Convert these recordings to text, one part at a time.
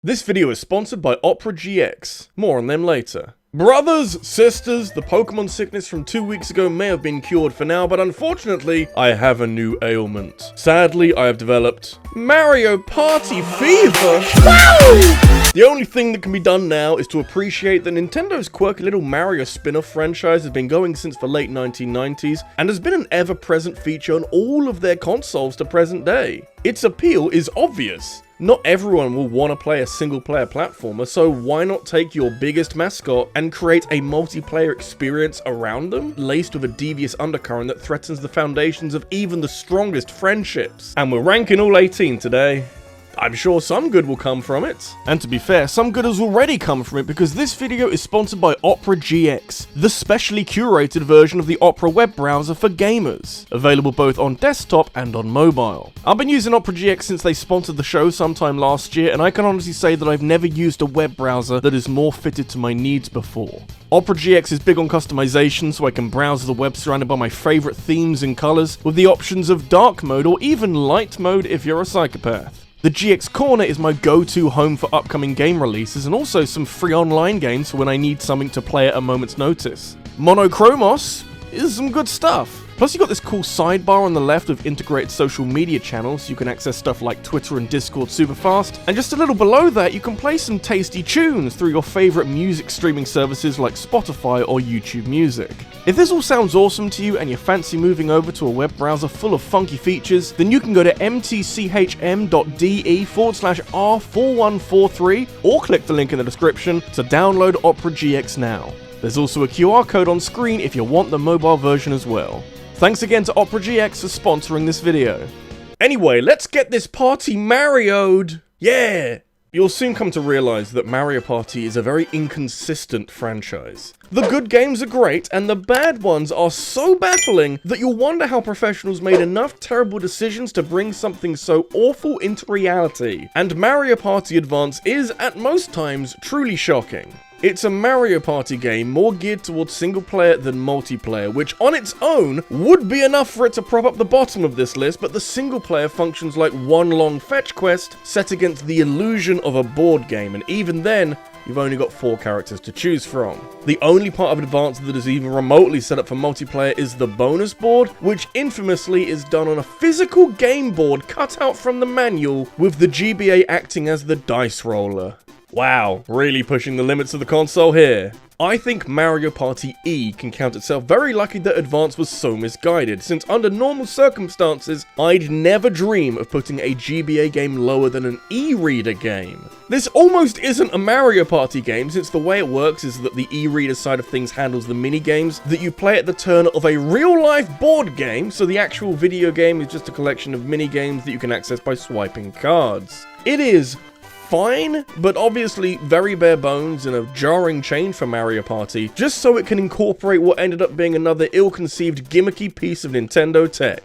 This video is sponsored by Opera GX. More on them later. Brothers, sisters, the Pokemon sickness from 2 weeks ago may have been cured for now, but unfortunately, I have a new ailment. Sadly, I have developed Mario Party Fever. The only thing that can be done now is to appreciate that Nintendo's quirky little Mario spin-off franchise has been going since the late 1990s, and has been an ever-present feature on all of their consoles to present day. Its appeal is obvious. Not everyone will want to play a single-player platformer, so why not take your biggest mascot and create a multiplayer experience around them, laced with a devious undercurrent that threatens the foundations of even the strongest friendships? And we're ranking all 18 today. I'm sure some good will come from it. And to be fair, some good has already come from it because this video is sponsored by Opera GX, the specially curated version of the Opera web browser for gamers, available both on desktop and on mobile. I've been using Opera GX since they sponsored the show sometime last year, and I can honestly say that I've never used a web browser that is more fitted to my needs before. Opera GX is big on customization, so I can browse the web surrounded by my favourite themes and colours, with the options of dark mode or even light mode if you're a psychopath. The GX Corner is my go-to home for upcoming game releases and also some free online games for when I need something to play at a moment's notice. Monochromos is some good stuff. Plus you got this cool sidebar on the left with integrated social media channels. You can access stuff like Twitter and Discord super fast. And just a little below that, you can play some tasty tunes through your favourite music streaming services like Spotify or YouTube Music. If this all sounds awesome to you and you fancy moving over to a web browser full of funky features, then you can go to mtchm.de/r4143 or click the link in the description to download Opera GX now. There's also a QR code on screen if you want the mobile version as well. Thanks again to Opera GX for sponsoring this video. Anyway, let's get this party Mario'd! Yeah! You'll soon come to realise that Mario Party is a very inconsistent franchise. The good games are great, and the bad ones are so baffling that you'll wonder how professionals made enough terrible decisions to bring something so awful into reality. And Mario Party Advance is, at most times, truly shocking. It's a Mario Party game more geared towards single player than multiplayer, which on its own would be enough for it to prop up the bottom of this list, but the single player functions like one long fetch quest set against the illusion of a board game, and even then, you've only got 4 characters to choose from. The only part of Advance that is even remotely set up for multiplayer is the bonus board, which infamously is done on a physical game board cut out from the manual, with the GBA acting as the dice roller. Wow, really pushing the limits of the console here. I think Mario Party E can count itself very lucky that Advance was so misguided, since under normal circumstances, I'd never dream of putting a GBA game lower than an e-reader game. This almost isn't a Mario Party game, since the way it works is that the e-reader side of things handles the mini-games that you play at the turn of a real-life board game, so the actual video game is just a collection of mini-games that you can access by swiping cards. It is fine, but obviously very bare bones and a jarring change for Mario Party, just so it can incorporate what ended up being another ill-conceived gimmicky piece of Nintendo tech.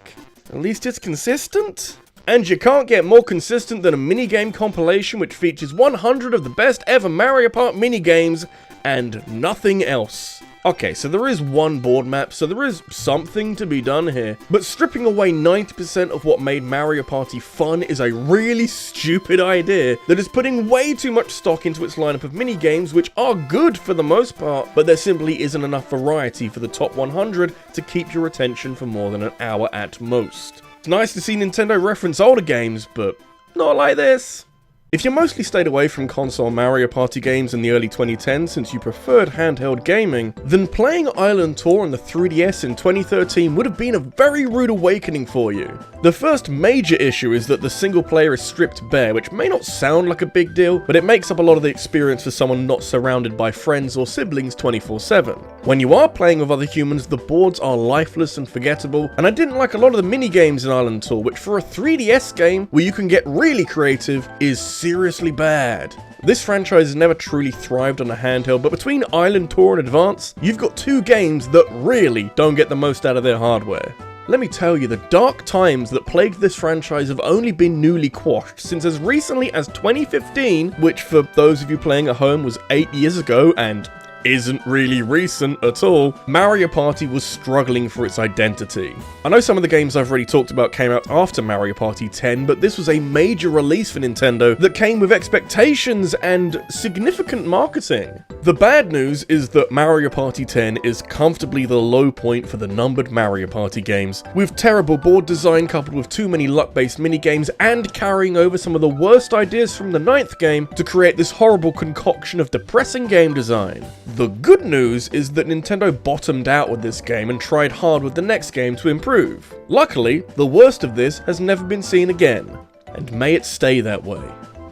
At least it's consistent? And you can't get more consistent than a minigame compilation which features 100 of the best ever Mario Kart minigames and nothing else. Okay, so there is one board map, so there is something to be done here, but stripping away 90% of what made Mario Party fun is a really stupid idea that is putting way too much stock into its lineup of minigames, which are good for the most part, but there simply isn't enough variety for the top 100 to keep your attention for more than an hour at most. It's nice to see Nintendo reference older games, but not like this. If you mostly stayed away from console Mario Party games in the early 2010s since you preferred handheld gaming, then playing Island Tour on the 3DS in 2013 would have been a very rude awakening for you. The first major issue is that the single player is stripped bare, which may not sound like a big deal, but it makes up a lot of the experience for someone not surrounded by friends or siblings 24/7. When you are playing with other humans, the boards are lifeless and forgettable, and I didn't like a lot of the mini-games in Island Tour, which for a 3DS game where you can get really creative is seriously bad. This franchise has never truly thrived on a handheld, but between Island Tour and Advance, you've got 2 games that really don't get the most out of their hardware. Let me tell you, the dark times that plagued this franchise have only been newly quashed, since as recently as 2015, which for those of you playing at home was 8 years ago, and isn't really recent at all, Mario Party was struggling for its identity. I know some of the games I've already talked about came out after Mario Party 10, but this was a major release for Nintendo that came with expectations and significant marketing. The bad news is that Mario Party 10 is comfortably the low point for the numbered Mario Party games, with terrible board design coupled with too many luck-based minigames and carrying over some of the worst ideas from the 9th game to create this horrible concoction of depressing game design. The good news is that Nintendo bottomed out with this game and tried hard with the next game to improve. Luckily, the worst of this has never been seen again, and may it stay that way.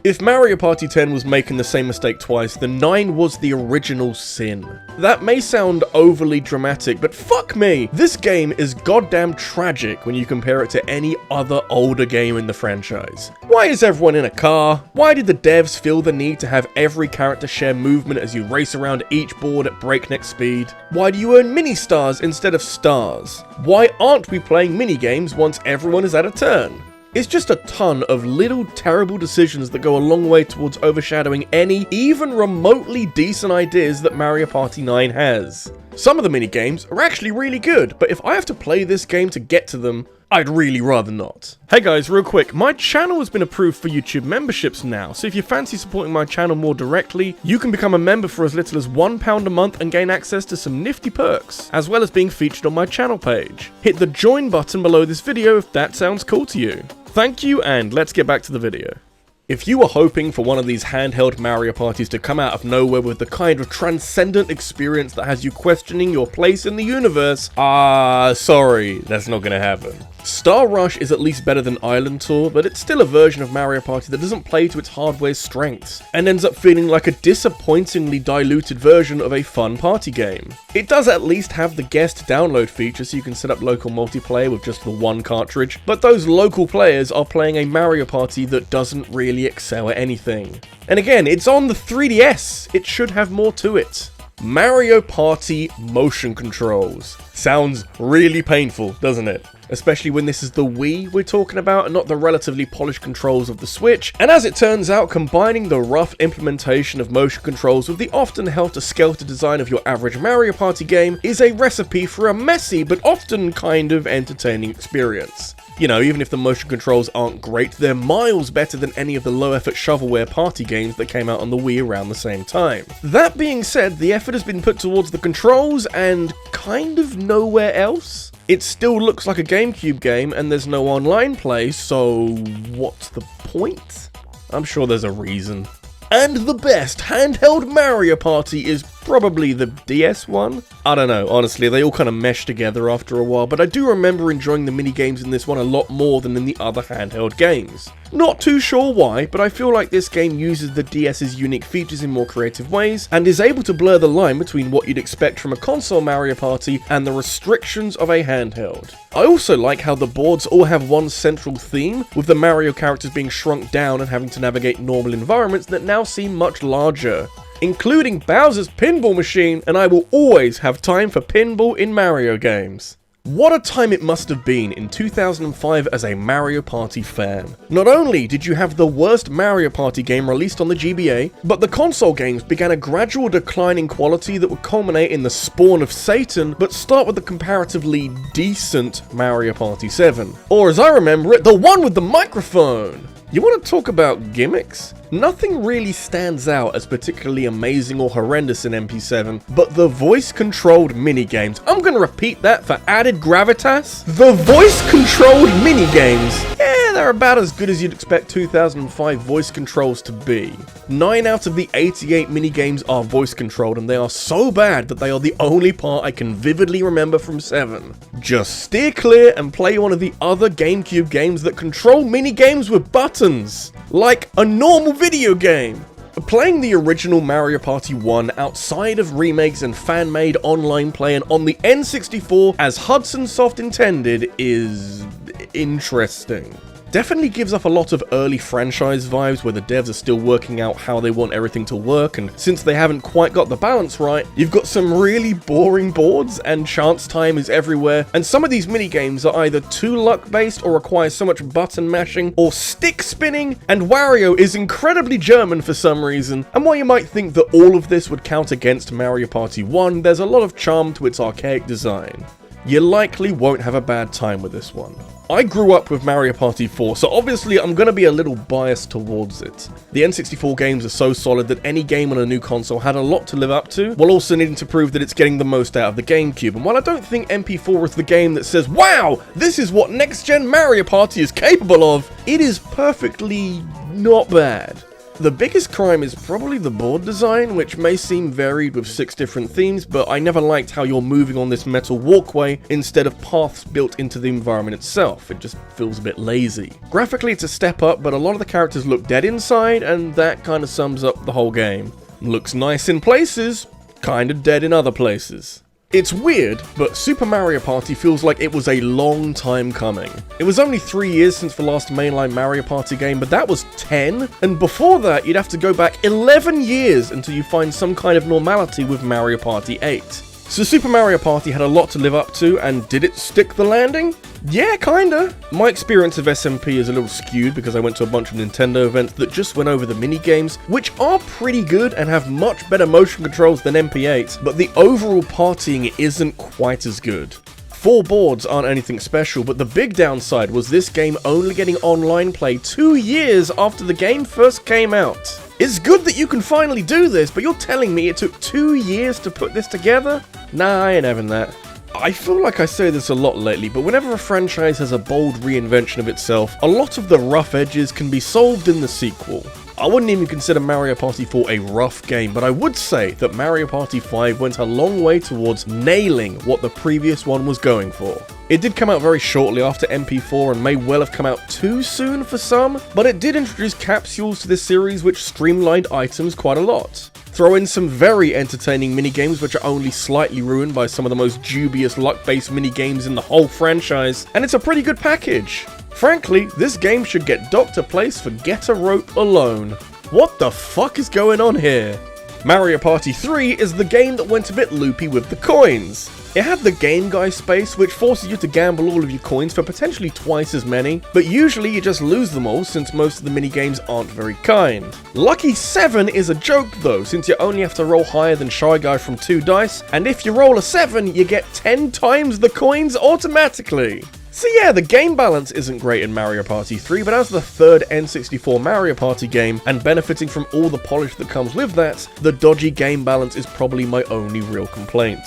If Mario Party 10 was making the same mistake twice, then 9 was the original sin. That may sound overly dramatic, but fuck me! This game is goddamn tragic when you compare it to any other older game in the franchise. Why is everyone in a car? Why did the devs feel the need to have every character share movement as you race around each board at breakneck speed? Why do you earn mini-stars instead of stars? Why aren't we playing mini-games once everyone is at a turn? It's just a ton of little terrible decisions that go a long way towards overshadowing any even remotely decent ideas that Mario Party 9 has. Some of the mini-games are actually really good, but if I have to play this game to get to them, I'd really rather not. Hey guys, real quick, my channel has been approved for YouTube memberships now, so if you fancy supporting my channel more directly, you can become a member for as little as £1 a month and gain access to some nifty perks, as well as being featured on my channel page. Hit the join button below this video if that sounds cool to you. Thank you, and let's get back to the video. If you were hoping for one of these handheld Mario parties to come out of nowhere with the kind of transcendent experience that has you questioning your place in the universe, sorry, that's not gonna happen. Star Rush is at least better than Island Tour, but it's still a version of Mario Party that doesn't play to its hardware's strengths, and ends up feeling like a disappointingly diluted version of a fun party game. It does at least have the guest download feature so you can set up local multiplayer with just the one cartridge, but those local players are playing a Mario Party that doesn't really excel at anything. And again, it's on the 3DS, it should have more to it. Mario Party motion controls. Sounds really painful, doesn't it? Especially when this is the Wii we're talking about and not the relatively polished controls of the Switch. And as it turns out, combining the rough implementation of motion controls with the often helter-skelter design of your average Mario Party game is a recipe for a messy but often kind of entertaining experience. You know, even if the motion controls aren't great, they're miles better than any of the low-effort shovelware party games that came out on the Wii around the same time. That being said, the effort has been put towards the controls and kind of nowhere else. It still looks like a GameCube game and there's no online play, so what's the point? I'm sure there's a reason. And the best handheld Mario Party is probably the DS one? I don't know, honestly, they all kind of mesh together after a while, but I do remember enjoying the mini-games in this one a lot more than in the other handheld games. Not too sure why, but I feel like this game uses the DS's unique features in more creative ways, and is able to blur the line between what you'd expect from a console Mario Party and the restrictions of a handheld. I also like how the boards all have one central theme, with the Mario characters being shrunk down and having to navigate normal environments that now seem much larger, including Bowser's pinball machine, and I will always have time for pinball in Mario games. What a time it must have been in 2005 as a Mario Party fan. Not only did you have the worst Mario Party game released on the GBA, but the console games began a gradual decline in quality that would culminate in the spawn of Satan, but start with the comparatively decent Mario Party 7. Or as I remember it, the one with the microphone! You want to talk about gimmicks? Nothing really stands out as particularly amazing or horrendous in MP7, but the voice-controlled minigames. I'm gonna repeat that for added gravitas. The voice-controlled minigames. Yeah, they're about as good as you'd expect 2005 voice controls to be. 9 out of the 88 minigames are voice-controlled, and they are so bad that they are the only part I can vividly remember from 7. Just steer clear and play one of the other GameCube games that control minigames with buttons, like a normal video game. Playing the original Mario Party 1 outside of remakes and fan-made online play and on the N64 as Hudson Soft intended is interesting. Definitely gives off a lot of early franchise vibes where the devs are still working out how they want everything to work, and since they haven't quite got the balance right, you've got some really boring boards and chance time is everywhere, and some of these minigames are either too luck-based or require so much button mashing or stick spinning, and Wario is incredibly German for some reason. And while you might think that all of this would count against Mario Party 1, there's a lot of charm to its archaic design. You likely won't have a bad time with this one. I grew up with Mario Party 4, so obviously I'm going to be a little biased towards it. The N64 games are so solid that any game on a new console had a lot to live up to, while also needing to prove that it's getting the most out of the GameCube. And while I don't think MP4 is the game that says, wow, this is what next-gen Mario Party is capable of, it is perfectly not bad. The biggest crime is probably the board design, which may seem varied with 6 different themes, but I never liked how you're moving on this metal walkway instead of paths built into the environment itself. It just feels a bit lazy. Graphically it's a step up, but a lot of the characters look dead inside, and that kind of sums up the whole game. Looks nice in places, kinda dead in other places. It's weird, but Super Mario Party feels like it was a long time coming. It was only 3 years since the last mainline Mario Party game, but that was 10, and before that you'd have to go back 11 years until you find some kind of normality with Mario Party 8. So Super Mario Party had a lot to live up to, and did it stick the landing? Yeah, kinda. My experience of SMP is a little skewed because I went to a bunch of Nintendo events that just went over the mini-games, which are pretty good and have much better motion controls than MP8, but the overall partying isn't quite as good. 4 boards aren't anything special, but the big downside was this game only getting online play 2 years after the game first came out. It's good that you can finally do this, but you're telling me it took 2 years to put this together? Nah, I ain't having that. I feel like I say this a lot lately, but whenever a franchise has a bold reinvention of itself, a lot of the rough edges can be solved in the sequel. I wouldn't even consider Mario Party 4 a rough game, but I would say that Mario Party 5 went a long way towards nailing what the previous one was going for. It did come out very shortly after MP4 and may well have come out too soon for some, but it did introduce capsules to this series which streamlined items quite a lot. Throw in some very entertaining minigames which are only slightly ruined by some of the most dubious luck-based minigames in the whole franchise, and it's a pretty good package. Frankly, this game should get docked a place for Get a Rope alone. What the fuck is going on here? Mario Party 3 is the game that went a bit loopy with the coins. It had the Game Guy space, which forces you to gamble all of your coins for potentially twice as many, but usually you just lose them all since most of the minigames aren't very kind. Lucky 7 is a joke though, since you only have to roll higher than Shy Guy from 2 dice, and if you roll a 7, you get 10 times the coins automatically. So yeah, the game balance isn't great in Mario Party 3, but as the third N64 Mario Party game, and benefiting from all the polish that comes with that, the dodgy game balance is probably my only real complaint.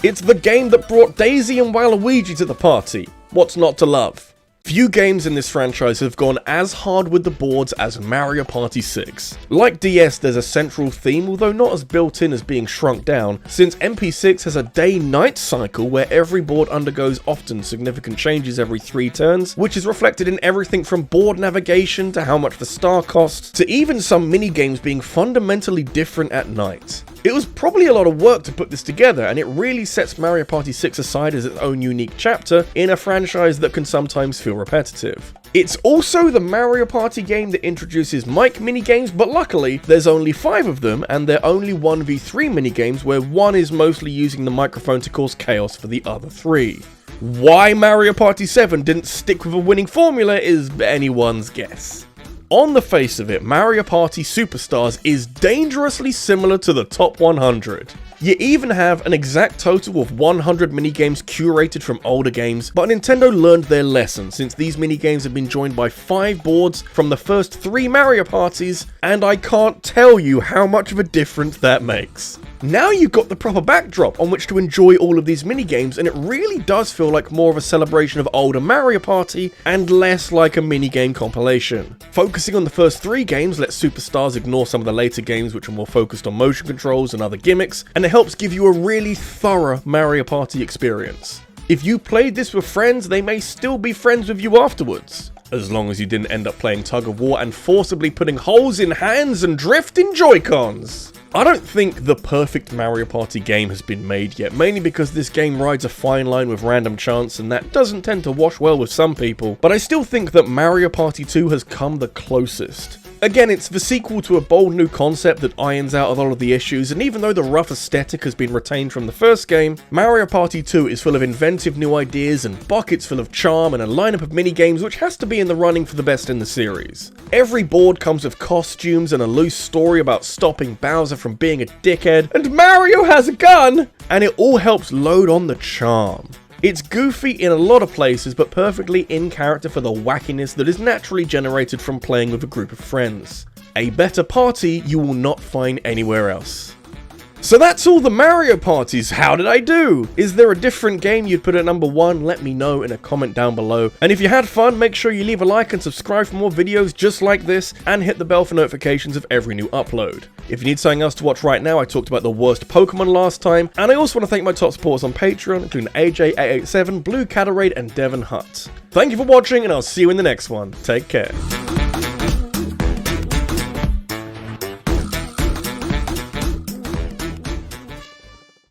It's the game that brought Daisy and Waluigi to the party. What's not to love? Few games in this franchise have gone as hard with the boards as Mario Party 6. Like DS, there's a central theme, although not as built in as being shrunk down, since MP6 has a day-night cycle where every board undergoes often significant changes every 3 turns, which is reflected in everything from board navigation to how much the star costs, to even some mini-games being fundamentally different at night. It was probably a lot of work to put this together, and it really sets Mario Party 6 aside as its own unique chapter in a franchise that can sometimes feel repetitive. It's also the Mario Party game that introduces mic minigames, but luckily there's only 5 of them, and they're only 1v3 minigames where one is mostly using the microphone to cause chaos for the other 3. Why Mario Party 7 didn't stick with a winning formula is anyone's guess. On the face of it, Mario Party Superstars is dangerously similar to the top 100. You even have an exact total of 100 minigames curated from older games, but Nintendo learned their lesson since these minigames have been joined by 5 boards from the first 3 Mario Parties, and I can't tell you how much of a difference that makes. Now you've got the proper backdrop on which to enjoy all of these minigames, and it really does feel like more of a celebration of older Mario Party and less like a minigame compilation. Focusing on the first 3 games lets Superstars ignore some of the later games which are more focused on motion controls and other gimmicks, and it helps give you a really thorough Mario Party experience. If you played this with friends, they may still be friends with you afterwards, as long as you didn't end up playing tug of war and forcibly putting holes in hands and drift in Joy-Cons. I don't think the perfect Mario Party game has been made yet, mainly because this game rides a fine line with random chance and that doesn't tend to wash well with some people, but I still think that Mario Party 2 has come the closest. Again, it's the sequel to a bold new concept that irons out a lot of the issues, and even though the rough aesthetic has been retained from the first game, Mario Party 2 is full of inventive new ideas and buckets full of charm and a lineup of mini-games which has to be in the running for the best in the series. Every board comes with costumes and a loose story about stopping Bowser from being a dickhead, and Mario has a gun! And it all helps load on the charm. It's goofy in a lot of places, but perfectly in character for the wackiness that is naturally generated from playing with a group of friends. A better party you will not find anywhere else. So that's all the Mario parties. How did I do? Is there a different game you'd put at number 1? Let me know in a comment down below. And if you had fun, make sure you leave a like and subscribe for more videos just like this, and hit the bell for notifications of every new upload. If you need something else to watch right now, I talked about the worst Pokemon last time, and I also want to thank my top supporters on Patreon, including AJ887, Blue Catarade, and Devon Hutt. Thank you for watching, and I'll see you in the next one. Take care.